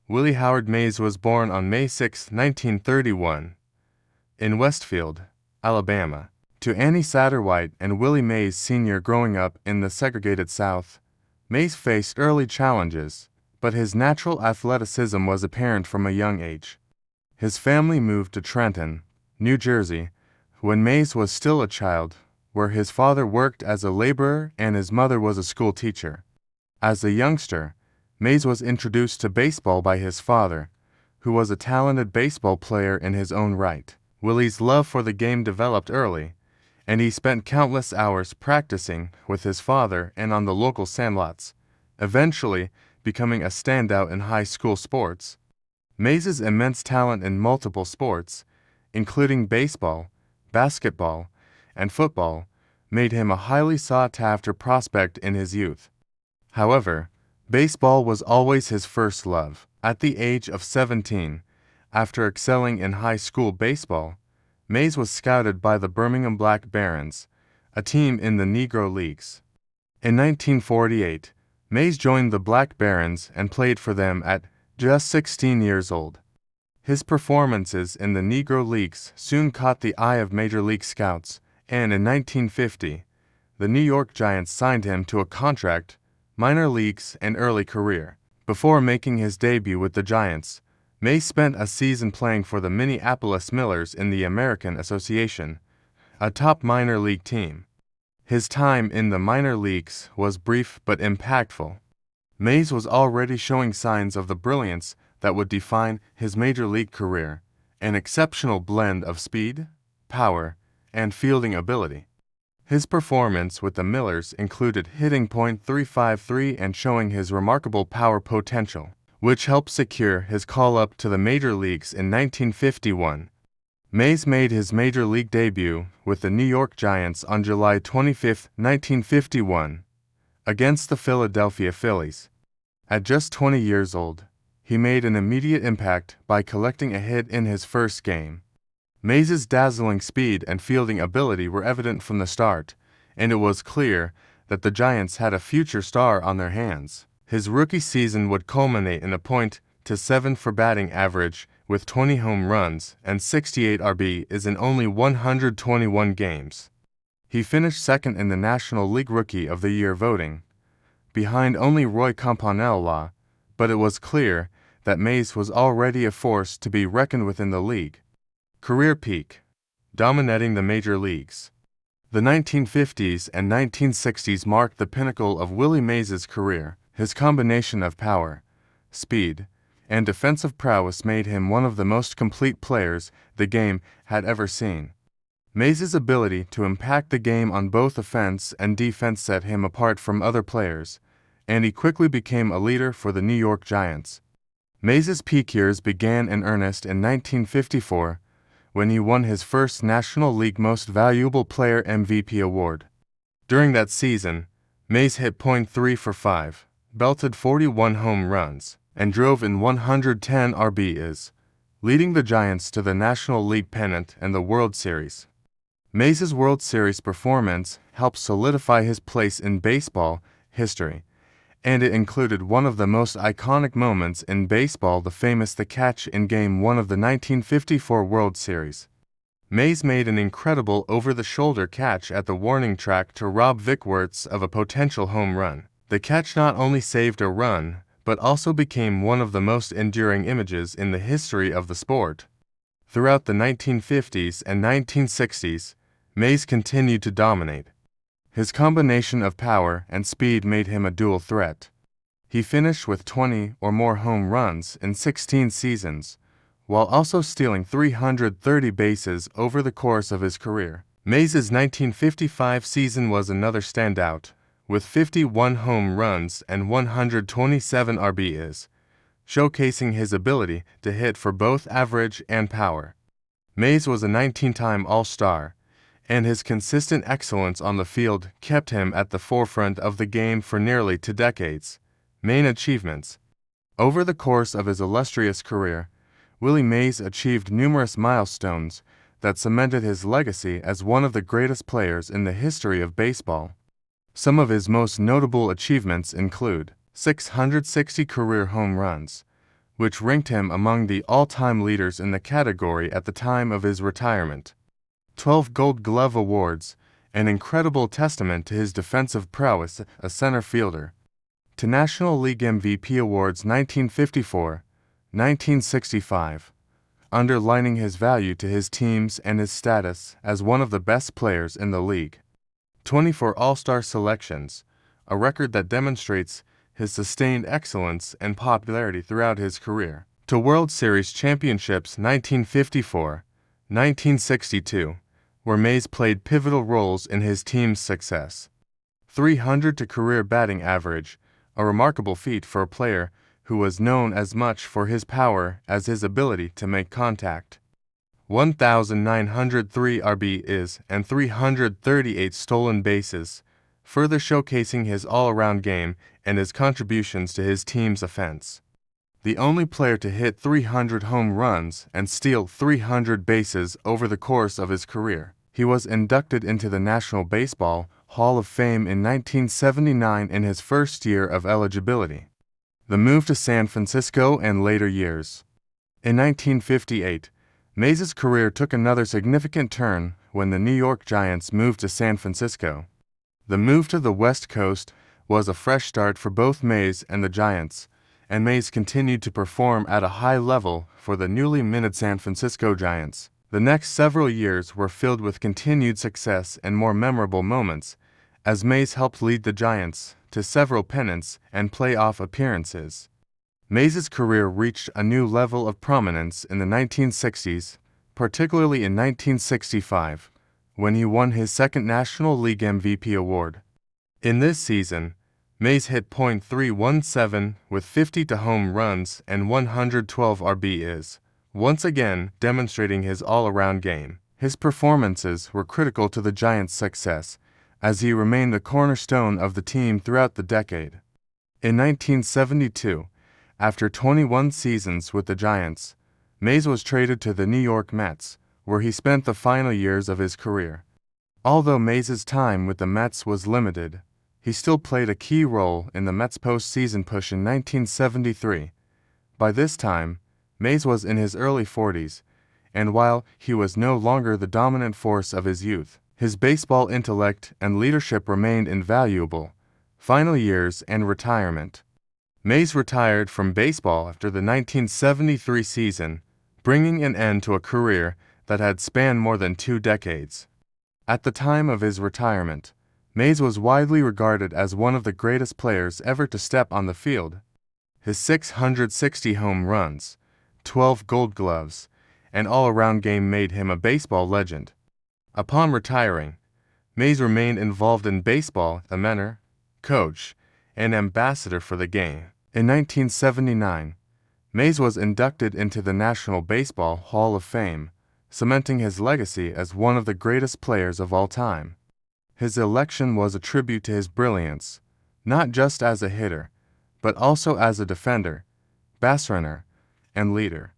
Willie Howard Mays was born on May 6, 1931, in Westfield, Alabama, to Annie Satterwhite and Willie Mays Sr. Growing up in the segregated South, Mays faced early challenges, but his natural athleticism was apparent from a young age. His family moved to Trenton, New Jersey, when Mays was still a child, where his father worked as a laborer and his mother was a school teacher. As a youngster, Mays was introduced to baseball by his father, who was a talented baseball player in his own right. Willie's love for the game developed early, and he spent countless hours practicing with his father and on the local sandlots, eventually becoming a standout in high school sports. Mays's immense talent in multiple sports, including baseball, basketball, and football, made him a highly sought-after prospect in his youth. However, baseball was always his first love. At the age of 17, after excelling in high school baseball, Mays was scouted by the Birmingham Black Barons, a team in the Negro Leagues. In 1948, Mays joined the Black Barons and played for them at just 16 years old. His performances in the Negro Leagues soon caught the eye of Major League scouts, and in 1950, the New York Giants signed him to a contract, minor leagues, and early career. Before making his debut with the Giants, Mays spent a season playing for the Minneapolis Millers in the American Association, a top minor league team. His time in the minor leagues was brief but impactful. Mays was already showing signs of the brilliance that would define his major league career, an exceptional blend of speed, power, and fielding ability. His performance with the Millers included hitting .353 and showing his remarkable power potential, which helped secure his call-up to the major leagues in 1951. Mays made his major league debut with the New York Giants on July 25, 1951, against the Philadelphia Phillies. At just 20 years old, he made an immediate impact by collecting a hit in his first game. Mays's dazzling speed and fielding ability were evident from the start, and it was clear that the Giants had a future star on their hands. His rookie season would culminate in a .7 for batting average with 20 home runs and 68 RBIs in only 121 games. He finished second in the National League Rookie of the Year voting, behind only Roy Campanella, but it was clear that Mays was already a force to be reckoned with in the league. Career peak, dominating the major leagues. The 1950s and 1960s marked the pinnacle of Willie Mays's career. His combination of power, speed, and defensive prowess made him one of the most complete players the game had ever seen. Mays's ability to impact the game on both offense and defense set him apart from other players, and he quickly became a leader for the New York Giants. Mays's peak years began in earnest in 1954, when he won his first National League Most Valuable Player MVP award. During that season, Mays hit .345, belted 41 home runs, and drove in 110 RBIs, leading the Giants to the National League pennant and the World Series. Mays's World Series performance helped solidify his place in baseball history, and it included one of the most iconic moments in baseball, the catch in Game 1 of the 1954 World Series. Mays made an incredible over-the-shoulder catch at the warning track to rob Vic Wertz of a potential home run. The catch not only saved a run, but also became one of the most enduring images in the history of the sport. Throughout the 1950s and 1960s, Mays continued to dominate. His combination of power and speed made him a dual threat. He finished with 20 or more home runs in 16 seasons, while also stealing 330 bases over the course of his career. Mays's 1955 season was another standout, with 51 home runs and 127 RBIs, showcasing his ability to hit for both average and power. Mays was a 19-time All-Star, and his consistent excellence on the field kept him at the forefront of the game for nearly 2 decades. Main achievements. Over the course of his illustrious career, Willie Mays achieved numerous milestones that cemented his legacy as one of the greatest players in the history of baseball. Some of his most notable achievements include 660 career home runs, which ranked him among the all-time leaders in the category at the time of his retirement. 12 Gold Glove awards, an incredible testament to his defensive prowess, a center fielder. To National League MVP awards 1954, 1965, underlining his value to his teams and his status as one of the best players in the league. 24 All-Star selections, a record that demonstrates his sustained excellence and popularity throughout his career. To World Series championships 1954, 1962, where Mays played pivotal roles in his team's success. 300 to career batting average, a remarkable feat for a player who was known as much for his power as his ability to make contact. 1,903 RBIs and 338 stolen bases, further showcasing his all-around game and his contributions to his team's offense. The only player to hit 300 home runs and steal 300 bases over the course of his career. He was inducted into the National Baseball Hall of Fame in 1979 in his first year of eligibility. The move to San Francisco and later years. In 1958, Mays' career took another significant turn when the New York Giants moved to San Francisco. The move to the West Coast was a fresh start for both Mays and the Giants, and Mays continued to perform at a high level for the newly minted San Francisco Giants. The next several years were filled with continued success and more memorable moments, as Mays helped lead the Giants to several pennants and playoff appearances. Mays' career reached a new level of prominence in the 1960s, particularly in 1965, when he won his second National League MVP award. In this season, Mays hit .317 with 50 home runs and 112 RBIs, once again demonstrating his all-around game. His performances were critical to the Giants' success, as he remained the cornerstone of the team throughout the decade. In 1972, after 21 seasons with the Giants, Mays was traded to the New York Mets, where he spent the final years of his career. Although Mays' time with the Mets was limited, he still played a key role in the Mets' postseason push in 1973. By this time, Mays was in his early 40s, and while he was no longer the dominant force of his youth, his baseball intellect and leadership remained invaluable. Final years and retirement. Mays retired from baseball after the 1973 season, bringing an end to a career that had spanned more than 2 decades. At the time of his retirement, Mays was widely regarded as one of the greatest players ever to step on the field. His 660 home runs, 12 Gold Gloves, and all-around game made him a baseball legend. Upon retiring, Mays remained involved in baseball, a mentor, coach, and ambassador for the game. In 1979, Mays was inducted into the National Baseball Hall of Fame, cementing his legacy as one of the greatest players of all time. His election was a tribute to his brilliance, not just as a hitter, but also as a defender, base runner, and leader.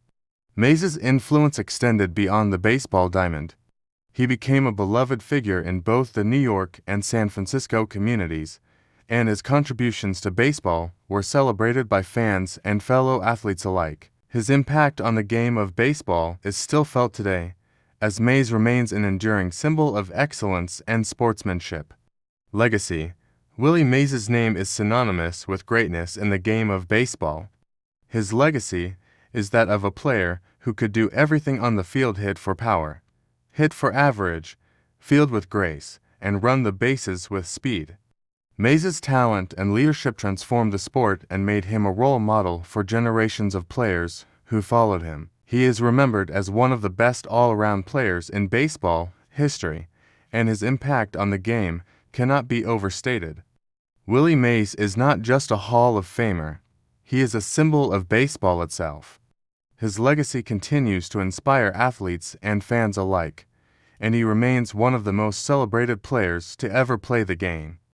Mays' influence extended beyond the baseball diamond. He became a beloved figure in both the New York and San Francisco communities, and his contributions to baseball were celebrated by fans and fellow athletes alike. His impact on the game of baseball is still felt today, as Mays remains an enduring symbol of excellence and sportsmanship. Legacy. Willie Mays' name is synonymous with greatness in the game of baseball. His legacy is that of a player who could do everything on the field: hit for power, hit for average, field with grace, and run the bases with speed. Mays' talent and leadership transformed the sport and made him a role model for generations of players who followed him. He is remembered as one of the best all-around players in baseball history, and his impact on the game cannot be overstated. Willie Mays is not just a Hall of Famer, he is a symbol of baseball itself. His legacy continues to inspire athletes and fans alike, and he remains one of the most celebrated players to ever play the game.